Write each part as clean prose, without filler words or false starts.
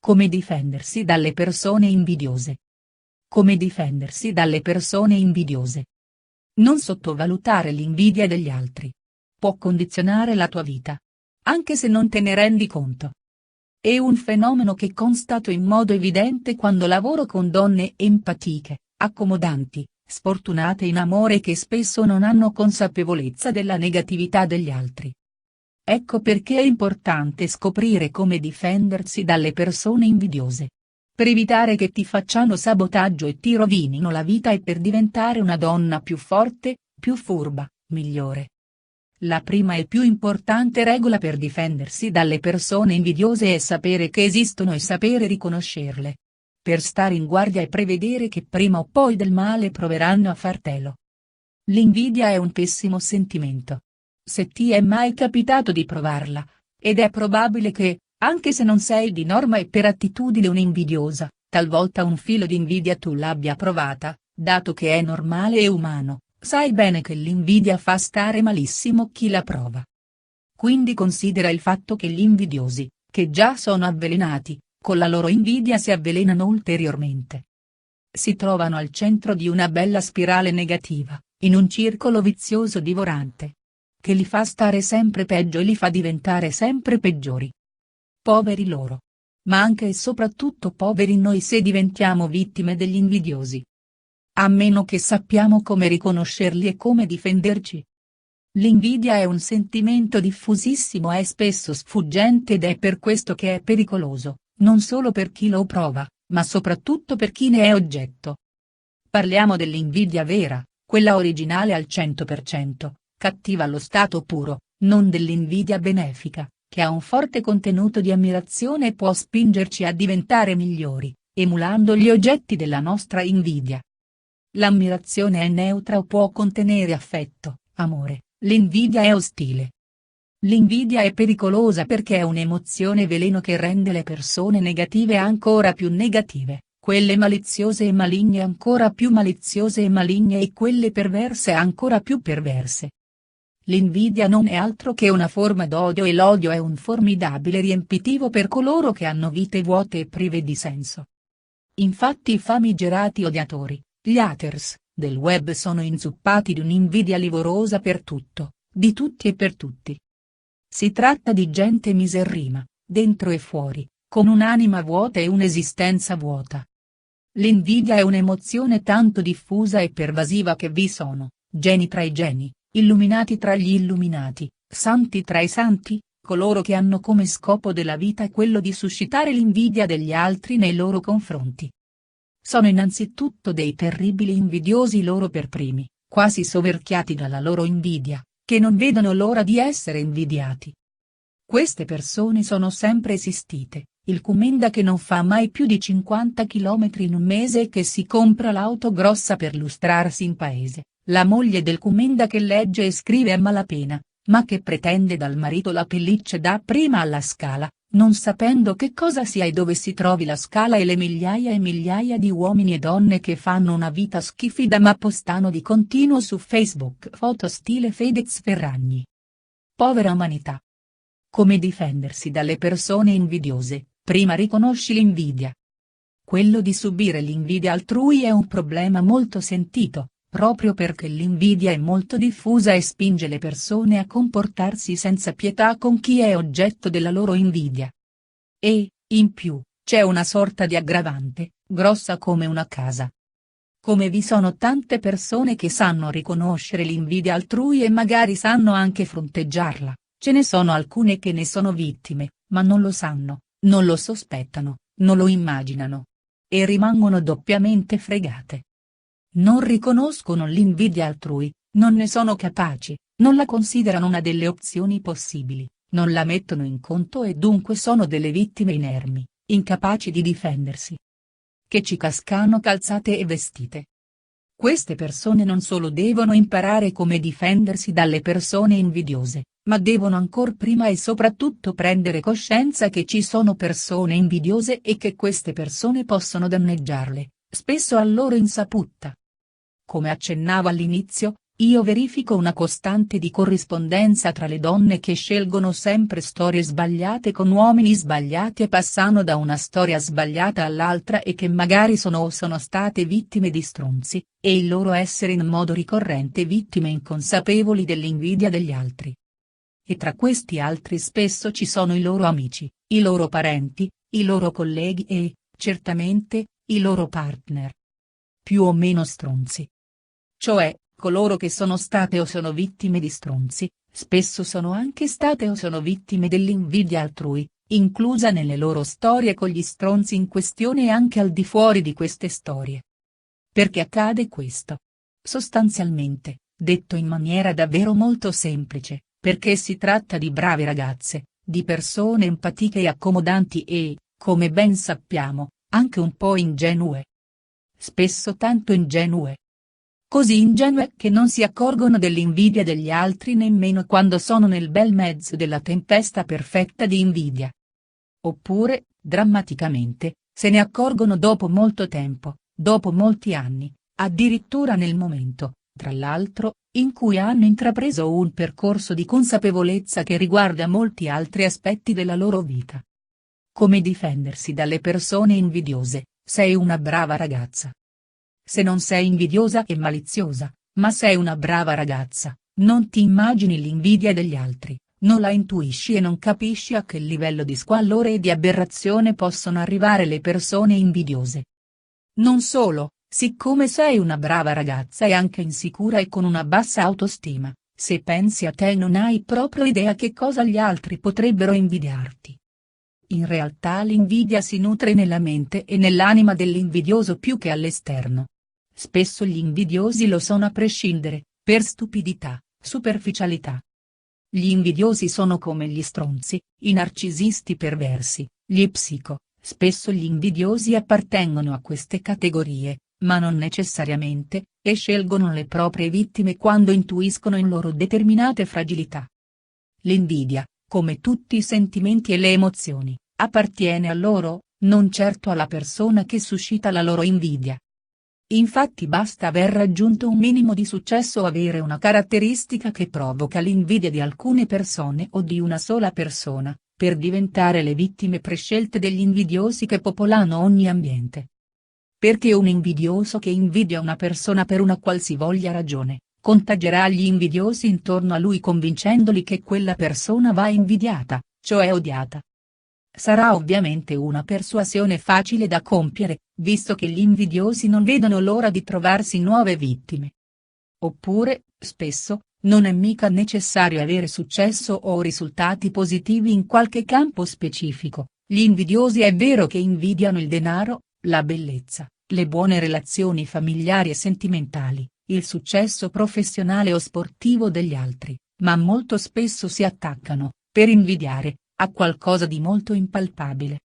Come difendersi dalle persone invidiose. Come difendersi dalle persone invidiose. Non sottovalutare l'invidia degli altri. Può condizionare la tua vita. Anche se non te ne rendi conto. È un fenomeno che constato in modo evidente quando lavoro con donne empatiche, accomodanti, sfortunate in amore che spesso non hanno consapevolezza della negatività degli altri. Ecco perché è importante scoprire come difendersi dalle persone invidiose. Per evitare che ti facciano sabotaggio e ti rovinino la vita e per diventare una donna più forte, più furba, migliore. La prima e più importante regola per difendersi dalle persone invidiose è sapere che esistono e sapere riconoscerle. Per stare in guardia e prevedere che prima o poi del male proveranno a fartelo. L'invidia è un pessimo sentimento. Se ti è mai capitato di provarla, ed è probabile che, anche se non sei di norma e per attitudine un'invidiosa, talvolta un filo di invidia tu l'abbia provata, dato che è normale e umano, sai bene che l'invidia fa stare malissimo chi la prova. Quindi considera il fatto che gli invidiosi, che già sono avvelenati, con la loro invidia si avvelenano ulteriormente. Si trovano al centro di una bella spirale negativa, in un circolo vizioso divorante. Che li fa stare sempre peggio e li fa diventare sempre peggiori. Poveri loro. Ma anche e soprattutto poveri noi se diventiamo vittime degli invidiosi. A meno che sappiamo come riconoscerli e come difenderci. L'invidia è un sentimento diffusissimo e spesso sfuggente ed è per questo che è pericoloso, non solo per chi lo prova, ma soprattutto per chi ne è oggetto. Parliamo dell'invidia vera, quella originale al 100%. Cattiva allo stato puro, non dell'invidia benefica, che ha un forte contenuto di ammirazione e può spingerci a diventare migliori, emulando gli oggetti della nostra invidia. L'ammirazione è neutra o può contenere affetto, amore, l'invidia è ostile. L'invidia è pericolosa perché è un'emozione veleno che rende le persone negative ancora più negative, quelle maliziose e maligne ancora più maliziose e maligne e quelle perverse ancora più perverse. L'invidia non è altro che una forma d'odio e l'odio è un formidabile riempitivo per coloro che hanno vite vuote e prive di senso. Infatti i famigerati odiatori, gli haters, del web sono inzuppati di un'invidia livorosa per tutto, di tutti e per tutti. Si tratta di gente miserrima, dentro e fuori, con un'anima vuota e un'esistenza vuota. L'invidia è un'emozione tanto diffusa e pervasiva che vi sono, geni tra i geni, illuminati tra gli illuminati, santi tra i santi, coloro che hanno come scopo della vita quello di suscitare l'invidia degli altri nei loro confronti. Sono innanzitutto dei terribili invidiosi loro per primi, quasi soverchiati dalla loro invidia, che non vedono l'ora di essere invidiati. Queste persone sono sempre esistite, il commenda che non fa mai più di 50 chilometri in un mese e che si compra l'auto grossa per lustrarsi in paese. La moglie del commenda che legge e scrive a malapena, ma che pretende dal marito la pelliccia da prima alla Scala, non sapendo che cosa sia e dove si trovi la Scala e le migliaia e migliaia di uomini e donne che fanno una vita schifida ma postano di continuo su Facebook foto stile Fedez Ferragni. Povera umanità. Come difendersi dalle persone invidiose? Prima riconosci l'invidia. Quello di subire l'invidia altrui è un problema molto sentito. Proprio perché l'invidia è molto diffusa e spinge le persone a comportarsi senza pietà con chi è oggetto della loro invidia. E, in più, c'è una sorta di aggravante, grossa come una casa. Come vi sono tante persone che sanno riconoscere l'invidia altrui e magari sanno anche fronteggiarla, ce ne sono alcune che ne sono vittime, ma non lo sanno, non lo sospettano, non lo immaginano. E rimangono doppiamente fregate. Non riconoscono l'invidia altrui, non ne sono capaci, non la considerano una delle opzioni possibili, non la mettono in conto e dunque sono delle vittime inermi, incapaci di difendersi. Che ci cascano calzate e vestite. Queste persone non solo devono imparare come difendersi dalle persone invidiose, ma devono ancor prima e soprattutto prendere coscienza che ci sono persone invidiose e che queste persone possono danneggiarle, spesso a loro insaputa. Come accennavo all'inizio, Io verifico una costante di corrispondenza tra le donne che scelgono sempre storie sbagliate con uomini sbagliati e passano da una storia sbagliata all'altra e che magari sono o sono state vittime di stronzi, e il loro essere in modo ricorrente vittime inconsapevoli dell'invidia degli altri. E tra questi altri spesso ci sono i loro amici, i loro parenti, i loro colleghi e, certamente, i loro partner. Più o meno stronzi. Cioè, coloro che sono state o sono vittime di stronzi, spesso sono anche state o sono vittime dell'invidia altrui, inclusa nelle loro storie con gli stronzi in questione e anche al di fuori di queste storie. Perché accade questo? Sostanzialmente, detto in maniera davvero molto semplice, perché si tratta di brave ragazze, di persone empatiche e accomodanti e, come ben sappiamo, anche un po' ingenue. Spesso tanto ingenue. Così ingenue che non si accorgono dell'invidia degli altri nemmeno quando sono nel bel mezzo della tempesta perfetta di invidia. Oppure, drammaticamente, se ne accorgono dopo molto tempo, dopo molti anni, addirittura nel momento, tra l'altro, in cui hanno intrapreso un percorso di consapevolezza che riguarda molti altri aspetti della loro vita. Come difendersi dalle persone invidiose? Sei una brava ragazza. Se non sei invidiosa e maliziosa, ma sei una brava ragazza, non ti immagini l'invidia degli altri, non la intuisci e non capisci a che livello di squallore e di aberrazione possono arrivare le persone invidiose. Non solo, siccome sei una brava ragazza e anche insicura e con una bassa autostima, se pensi a te non hai proprio idea che cosa gli altri potrebbero invidiarti. In realtà l'invidia si nutre nella mente e nell'anima dell'invidioso più che all'esterno. Spesso gli invidiosi lo sono a prescindere, per stupidità, superficialità. Gli invidiosi sono come gli stronzi, i narcisisti perversi, gli psico, spesso gli invidiosi appartengono a queste categorie, ma non necessariamente, e scelgono le proprie vittime quando intuiscono in loro determinate fragilità. L'invidia, come tutti i sentimenti e le emozioni, appartiene a loro, non certo alla persona che suscita la loro invidia. Infatti basta aver raggiunto un minimo di successo o avere una caratteristica che provoca l'invidia di alcune persone o di una sola persona, per diventare le vittime prescelte degli invidiosi che popolano ogni ambiente. Perché un invidioso che invidia una persona per una qualsivoglia ragione, contagierà gli invidiosi intorno a lui convincendoli che quella persona va invidiata, cioè odiata. Sarà ovviamente una persuasione facile da compiere, visto che gli invidiosi non vedono l'ora di trovarsi nuove vittime. Oppure, spesso, non è mica necessario avere successo o risultati positivi in qualche campo specifico, gli invidiosi è vero che invidiano il denaro, la bellezza, le buone relazioni familiari e sentimentali, il successo professionale o sportivo degli altri, ma molto spesso si attaccano, per invidiare, a qualcosa di molto impalpabile.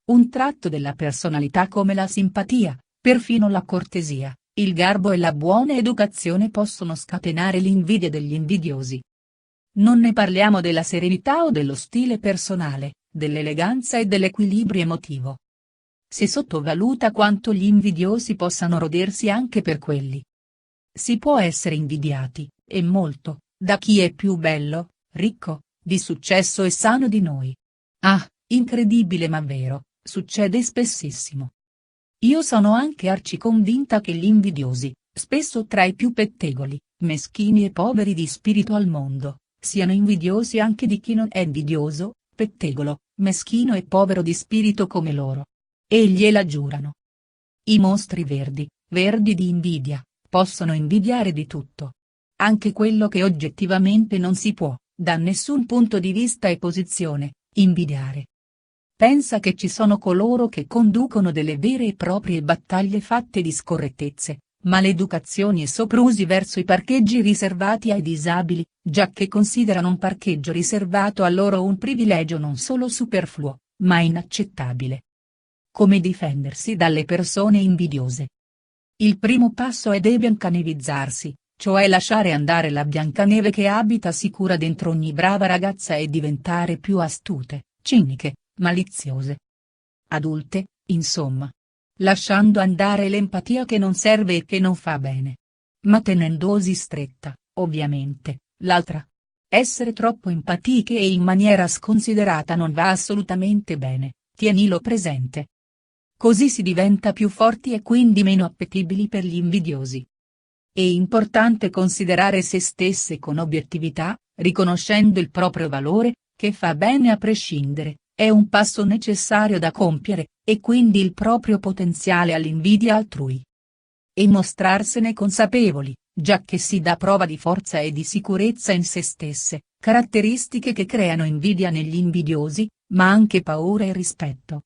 Un tratto della personalità come la simpatia, perfino la cortesia, il garbo e la buona educazione possono scatenare l'invidia degli invidiosi. Non ne parliamo della serenità o dello stile personale, dell'eleganza e dell'equilibrio emotivo. Si sottovaluta quanto gli invidiosi possano rodersi anche per quelli. Si può essere invidiati, e molto, da chi è più bello, ricco, di successo e sano di noi. Ah, incredibile ma vero, succede spessissimo. Io sono anche arciconvinta che gli invidiosi, spesso tra i più pettegoli, meschini e poveri di spirito al mondo, siano invidiosi anche di chi non è invidioso, pettegolo, meschino e povero di spirito come loro. E gliela giurano. I mostri verdi, verdi di invidia, possono invidiare di tutto. Anche quello che oggettivamente non si può, da nessun punto di vista e posizione, invidiare. Pensa che ci sono coloro che conducono delle vere e proprie battaglie fatte di scorrettezze, maleducazioni e soprusi verso i parcheggi riservati ai disabili, giacché considerano un parcheggio riservato a loro un privilegio non solo superfluo, ma inaccettabile. Come difendersi dalle persone invidiose? Il primo passo è debiancanevizzarsi, cioè lasciare andare la Biancaneve che abita sicura dentro ogni brava ragazza e diventare più astute, ciniche, maliziose. Adulte, insomma. Lasciando andare l'empatia che non serve e che non fa bene. ma tenendo dosi stretta, ovviamente, l'altra. Essere troppo empatiche e in maniera sconsiderata non va assolutamente bene, tienilo presente. Così si diventa più forti e quindi meno appetibili per gli invidiosi. È importante considerare se stesse con obiettività, riconoscendo il proprio valore, che fa bene a prescindere, è un passo necessario da compiere, e quindi il proprio potenziale all'invidia altrui. E mostrarsene consapevoli, giacché si dà prova di forza e di sicurezza in se stesse, caratteristiche che creano invidia negli invidiosi, ma anche paura e rispetto.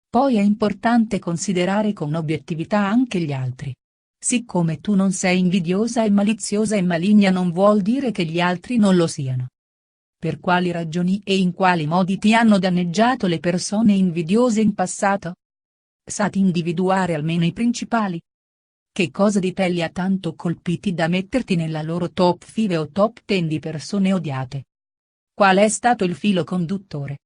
Poi è importante considerare con obiettività anche gli altri. Siccome tu non sei invidiosa e maliziosa e maligna non vuol dire che gli altri non lo siano. Per quali ragioni e in quali modi ti hanno danneggiato le persone invidiose in passato? Sati individuare almeno i principali? Che cosa di te li ha tanto colpiti da metterti nella loro top 5 o top 10 di persone odiate? Qual è stato il filo conduttore?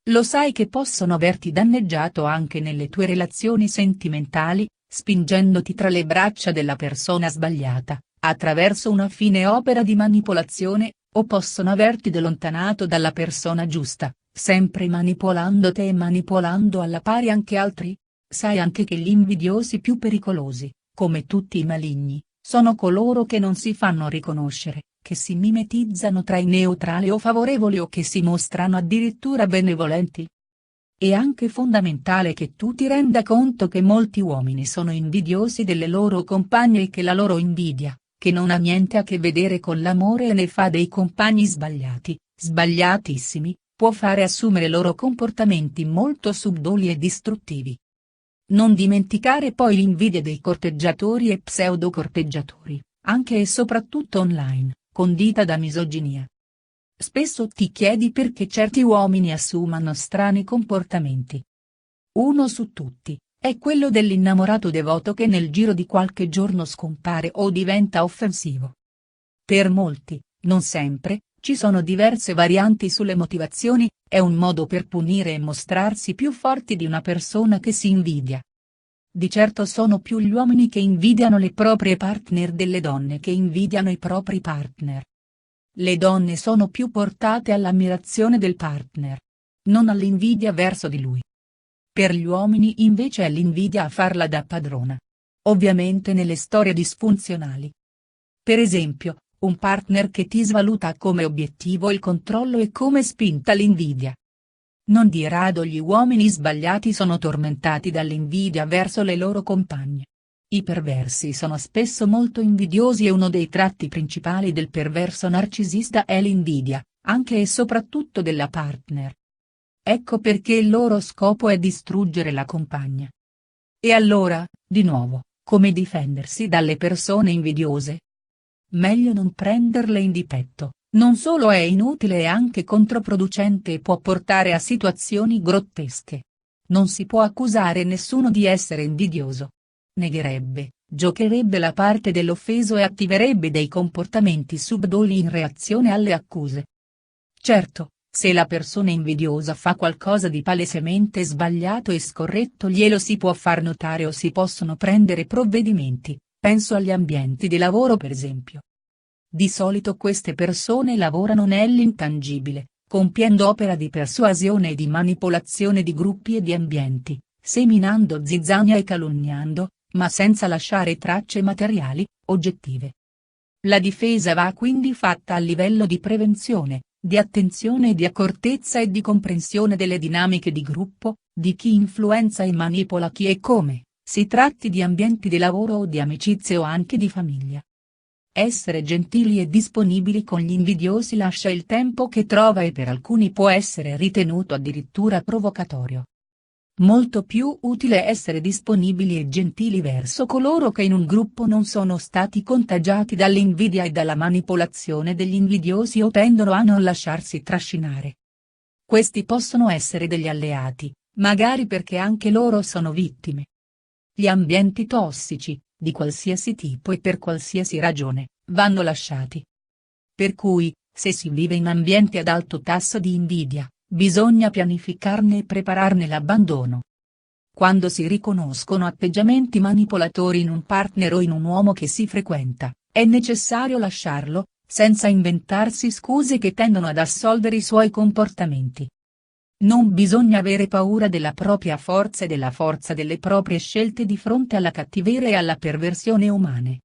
Lo sai che possono averti danneggiato anche nelle tue relazioni sentimentali, spingendoti tra le braccia della persona sbagliata, attraverso una fine opera di manipolazione, o possono averti allontanato dalla persona giusta, sempre manipolando te e manipolando alla pari anche altri? Sai anche che gli invidiosi più pericolosi, come tutti i maligni, sono coloro che non si fanno riconoscere, che si mimetizzano tra i neutrali o favorevoli o che si mostrano addirittura benevolenti. È anche fondamentale che tu ti renda conto che molti uomini sono invidiosi delle loro compagne e che la loro invidia, che non ha niente a che vedere con l'amore e ne fa dei compagni sbagliati, sbagliatissimi, può fare assumere loro comportamenti molto subdoli e distruttivi. Non dimenticare poi l'invidia dei corteggiatori e pseudo-corteggiatori, anche e soprattutto online, condita da misoginia. Spesso ti chiedi perché certi uomini assumano strani comportamenti. Uno su tutti, è quello dell'innamorato devoto che nel giro di qualche giorno scompare o diventa offensivo. Per molti, non sempre, ci sono diverse varianti sulle motivazioni, è un modo per punire e mostrarsi più forti di una persona che si invidia. Di certo sono più gli uomini che invidiano le proprie partner delle donne che invidiano i propri partner. Le donne sono più portate all'ammirazione del partner, non all'invidia verso di lui. Per gli uomini invece è l'invidia a farla da padrona. Ovviamente nelle storie disfunzionali. Per esempio, un partner che ti svaluta come obiettivo il controllo e come spinta l'invidia. Non di rado gli uomini sbagliati sono tormentati dall'invidia verso le loro compagne. I perversi sono spesso molto invidiosi e uno dei tratti principali del perverso narcisista è l'invidia, anche e soprattutto della partner. Ecco perché il loro scopo è distruggere la compagna. E allora, di nuovo, come difendersi dalle persone invidiose? Meglio non prenderle in dispetto, non solo è inutile e anche controproducente e può portare a situazioni grottesche. Non si può accusare nessuno di essere invidioso. Negherebbe, giocherebbe la parte dell'offeso e attiverebbe dei comportamenti subdoli in reazione alle accuse. Certo, se la persona invidiosa fa qualcosa di palesemente sbagliato e scorretto glielo si può far notare o si possono prendere provvedimenti, penso agli ambienti di lavoro per esempio. Di solito queste persone lavorano nell'intangibile, compiendo opera di persuasione e di manipolazione di gruppi e di ambienti, seminando zizzania e calunniando, ma senza lasciare tracce materiali, oggettive. La difesa va quindi fatta a livello di prevenzione, di attenzione e di accortezza e di comprensione delle dinamiche di gruppo, di chi influenza e manipola chi e come, si tratti di ambienti di lavoro o di amicizie o anche di famiglia. Essere gentili e disponibili con gli invidiosi lascia il tempo che trova e per alcuni può essere ritenuto addirittura provocatorio. Molto più utile essere disponibili e gentili verso coloro che in un gruppo non sono stati contagiati dall'invidia e dalla manipolazione degli invidiosi o tendono a non lasciarsi trascinare. Questi possono essere degli alleati, magari perché anche loro sono vittime. Gli ambienti tossici, di qualsiasi tipo e per qualsiasi ragione, vanno lasciati. Per cui, se si vive in ambienti ad alto tasso di invidia, bisogna pianificarne e prepararne l'abbandono. Quando si riconoscono atteggiamenti manipolatori in un partner o in un uomo che si frequenta, è necessario lasciarlo, senza inventarsi scuse che tendono ad assolvere i suoi comportamenti. Non bisogna avere paura della propria forza e della forza delle proprie scelte di fronte alla cattiveria e alla perversione umane.